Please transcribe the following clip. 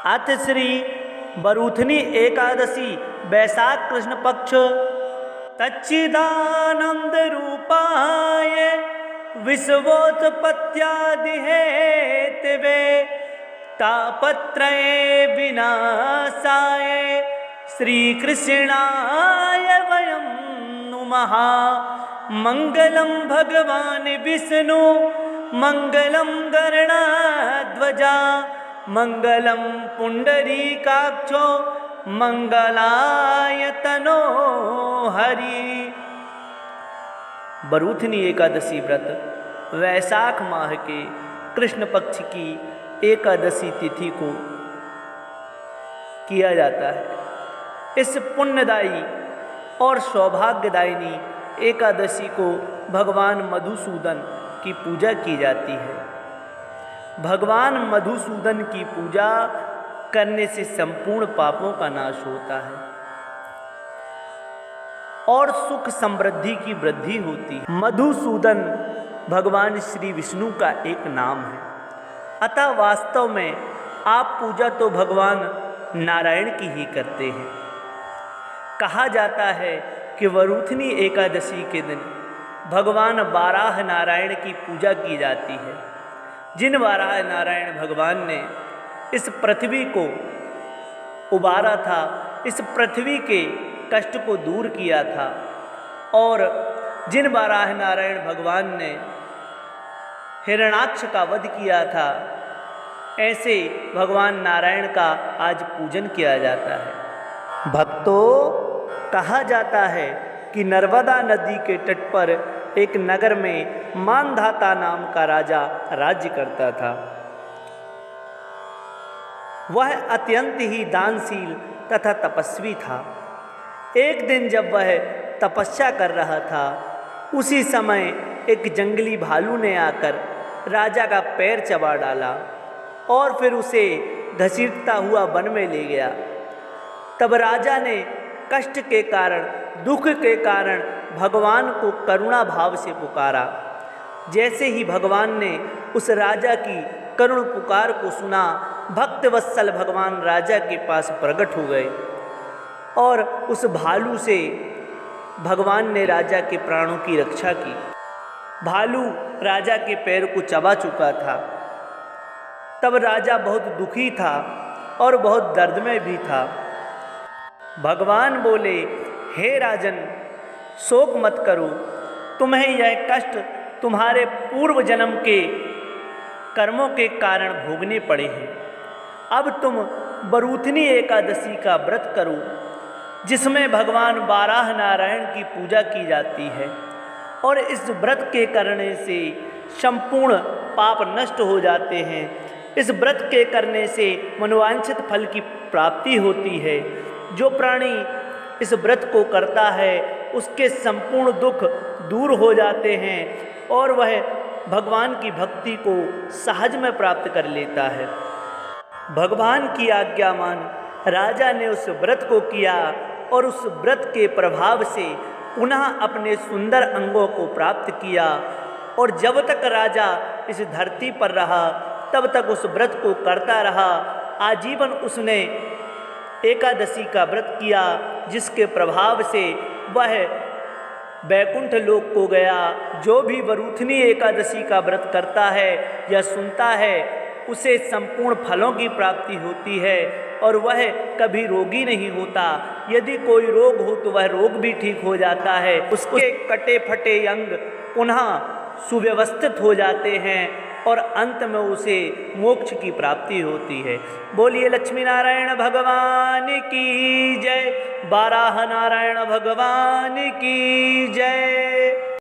अथ श्री बरूथनी एकादशी वैशाख कृष्ण पक्ष तच्चिदानंद रूपाय विश्वोत्पत्त्यादिहेतवे तापत्रये विनाशाय श्रीकृष्णाय वयं नुमः। मंगलम भगवान विष्णु मंगलम गरुड़ध्वजा मंगलम पुंडरीकाक्षो मंगलाय तनो हरि। बरूथनी एकादशी व्रत वैशाख माह के कृष्ण पक्ष की एकादशी तिथि को किया जाता है। इस पुण्यदायी और सौभाग्यदायिनी एकादशी को भगवान मधुसूदन की पूजा की जाती है। भगवान मधुसूदन की पूजा करने से संपूर्ण पापों का नाश होता है और सुख समृद्धि की वृद्धि होती है। मधुसूदन भगवान श्री विष्णु का एक नाम है, अतः वास्तव में आप पूजा तो भगवान नारायण की ही करते हैं। कहा जाता है कि बरूथनी एकादशी के दिन भगवान वाराह नारायण की पूजा की जाती है। जिन वाराह नारायण भगवान ने इस पृथ्वी को उबारा था, इस पृथ्वी के कष्ट को दूर किया था, और जिन वाराह नारायण भगवान ने हिरण्याक्ष का वध किया था, ऐसे भगवान नारायण का आज पूजन किया जाता है। भक्तों, कहा जाता है कि नर्मदा नदी के तट पर एक नगर में मानधाता नाम का राजा राज्य करता था। वह अत्यंत ही दानशील तथा तपस्वी था। एक दिन जब वह तपस्या कर रहा था, उसी समय एक जंगली भालू ने आकर राजा का पैर चबा डाला और फिर उसे घसीटता हुआ वन में ले गया। तब राजा ने कष्ट के कारण, दुख के कारण भगवान को करुणा भाव से पुकारा। जैसे ही भगवान ने उस राजा की करुण पुकार को सुना, भक्त वत्सल भगवान राजा के पास प्रकट हो गए और उस भालू से भगवान ने राजा के प्राणों की रक्षा की। भालू राजा के पैर को चबा चुका था। तब राजा बहुत दुखी था और बहुत दर्द में भी था। भगवान बोले, हे राजन, शोक मत करो, तुम्हें यह कष्ट तुम्हारे पूर्व जन्म के कर्मों के कारण भोगने पड़े हैं। अब तुम बरूथनी एकादशी का व्रत करो, जिसमें भगवान वाराह नारायण की पूजा की जाती है, और इस व्रत के करने से संपूर्ण पाप नष्ट हो जाते हैं। इस व्रत के करने से मनोवांछित फल की प्राप्ति होती है। जो प्राणी इस व्रत को करता है, उसके संपूर्ण दुख दूर हो जाते हैं और वह भगवान की भक्ति को सहज में प्राप्त कर लेता है। भगवान की आज्ञा मान राजा ने उस व्रत को किया और उस व्रत के प्रभाव से पुनः अपने सुंदर अंगों को प्राप्त किया, और जब तक राजा इस धरती पर रहा तब तक उस व्रत को करता रहा। आजीवन उसने एकादशी का व्रत किया, जिसके प्रभाव से वह वैकुंठ लोक को गया। जो भी बरूथनी एकादशी का व्रत करता है या सुनता है, उसे संपूर्ण फलों की प्राप्ति होती है और वह कभी रोगी नहीं होता। यदि कोई रोग हो तो वह रोग भी ठीक हो जाता है। उसके कटे फटे अंग पुनः सुव्यवस्थित हो जाते हैं और अंत में उसे मोक्ष की प्राप्ति होती है। बोलिए लक्ष्मी नारायण भगवान की जय, वाराह नारायण भगवान की जय।